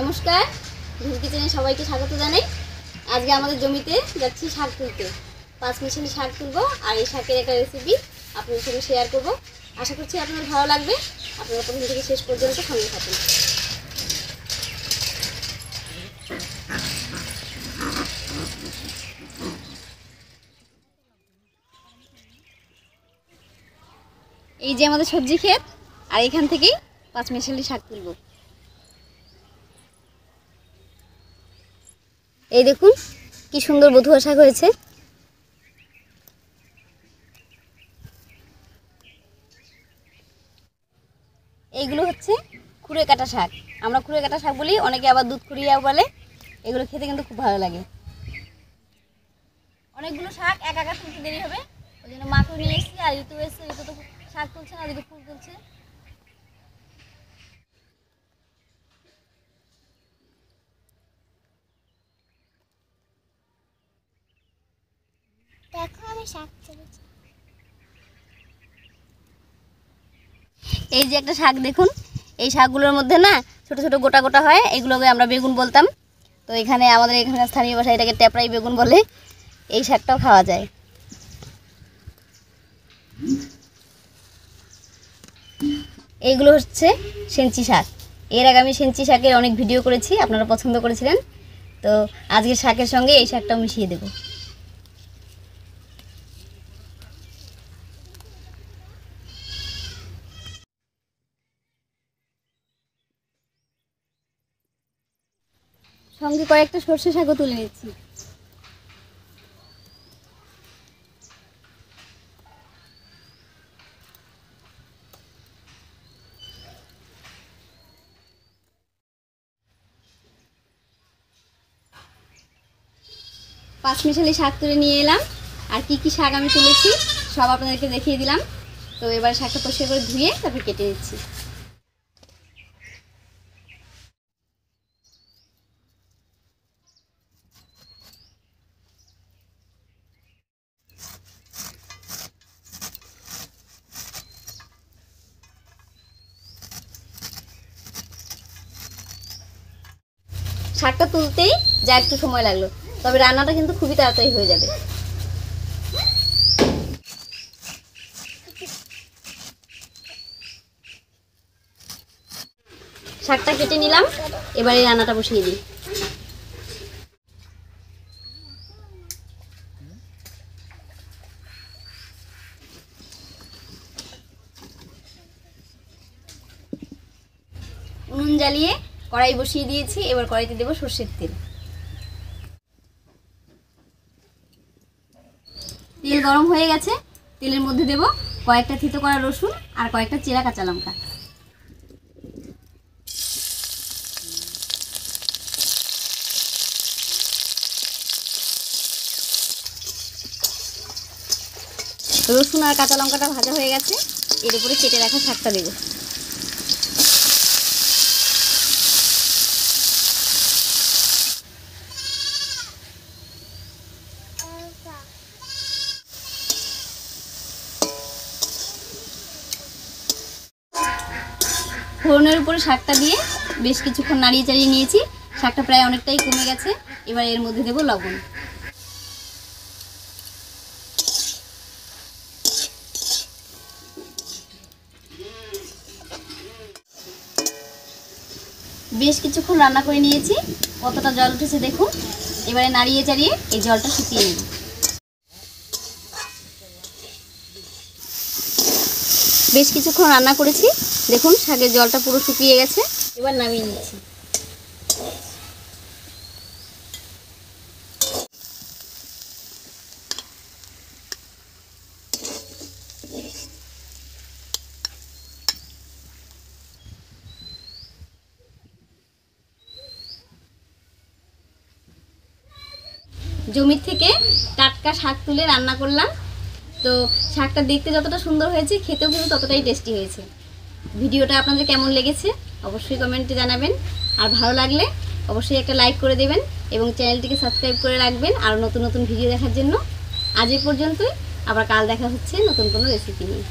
নমস্কার, ঝুল কিচেনে সবাইকে স্বাগত জানাই। আজকে আমাদের জমিতে যাচ্ছি শাক তুলতে। 5 মিশালি শাক তুলবো আর এই শাকের একটা রেসিপি আপনাদের সঙ্গে শেয়ার করব। আশা করছি আপনাদের ভালো লাগবে। আপনারা প্রথম থেকে শেষ পর্যন্ত সঙ্গে থাকুন। এই যে আমাদের সবজি ক্ষেত, আর এখান থেকেই 5 মিশালি শাক তুলবো। এই দেখুন কি সুন্দর বধুয়া শাক হয়েছে। এইগুলো হচ্ছে খুঁড়ে কাটা শাক। আমরা খুঁড়ে কাটা শাক বলি, অনেকে আবার দুধ খুঁড়িয়াও বলে। এগুলো খেতে কিন্তু খুব ভালো লাগে। অনেকগুলো শাক একা তুলতে দেরি হবে, ওই জন্য মাকে নিয়ে এসেছি। আর ঋতু এসছে, ঋতু তো শাক তুলছে না, ওদিকে ফুল তুলছে। দেখো আমি শাক তুলেছি। এই যে একটা শাক দেখুন, এই শাকগুলোর মধ্যে না ছোট ছোট গোটা গোটা হয়, এগুলোকে আমরা বেগুন বলতাম। তো এখানে আমাদের এখানে স্থানীয় ভাষায় এটাকে ট্যাপরাই বেগুন বলে। এই শাকটাও খাওয়া যায়। এইগুলো হচ্ছে সেঞ্চি শাক। এর আগে আমি সেঞ্চি শাকের অনেক ভিডিও করেছি, আপনারা পছন্দ করেছিলেন। তো আজকের শাকের সঙ্গে এই শাকটাও মিশিয়ে দেব। সঙ্গে কয়েকটা সর্ষে শাকও তুলে নিচ্ছি। পাঁচ মিশালি শাক তুলে নিয়ে এলাম। আর কি কি শাক আমি তুলেছি সব আপনাদেরকে দেখিয়ে দিলাম। তো এবার শাকটা পরিষ্কার করে ধুয়ে তারপর কেটে দিচ্ছি। শাকটা তুলতেই যা একটু সময় লাগলো, তবে রান্নাটা কিন্তু খুবই তাড়াতাড়ি হয়ে যাবে। শাকটা কেটে নিলাম, এবার এই রান্নাটা বসিয়ে দিই। উনুন জ্বালিয়ে কড়াই বসিয়ে দিয়েছি। এবার কড়াইতে দেবো সর্ষের তেল। তেল গরম হয়ে গেছে, তেলের মধ্যে দেব কয়েকটা থেতো করা রসুন আর কয়েকটা চেরা কাঁচা লঙ্কা। রসুন আর কাঁচা লঙ্কাটা ভাজা হয়ে গেছে, এর উপরে কেটে রাখা শাকটা দেব। ফোড়নের উপরে শাকটা দিয়ে বেশ কিছুক্ষণ নাড়িয়ে চাড়িয়ে নিয়েছি। শাকটা প্রায় অনেকটাই কমে গেছে। এবার এর মধ্যে দেব লবণ। বেশ কিছুক্ষণ রান্না করে নিয়েছি, কতটা জল উঠেছে দেখুন। এবারে নাড়িয়ে চাড়িয়ে এই জলটা শুকিয়ে নেব। বেশ কিছুক্ষণ রান্না করেছি, দেখুন শাকের জলটা পুরো শুকিয়ে গেছে। এবার নামিয়ে নিচ্ছি। জমির থেকে টাটকা শাক তুলে রান্না করলাম। তো শাকটা দেখতে যতটা সুন্দর হয়েছে, খেতেও কিন্তু ততটাই টেস্টি হয়েছে। ভিডিওটা আপনাদের কেমন লেগেছে অবশ্যই কমেন্টে জানাবেন। আর ভালো লাগলে অবশ্যই একটা লাইক করে দেবেন এবং চ্যানেলটিকে সাবস্ক্রাইব করে রাখবেন আরও নতুন নতুন ভিডিও দেখার জন্য। আজ এই পর্যন্তই, আবার কাল দেখা হচ্ছে নতুন কোনো রেসিপি নিয়ে।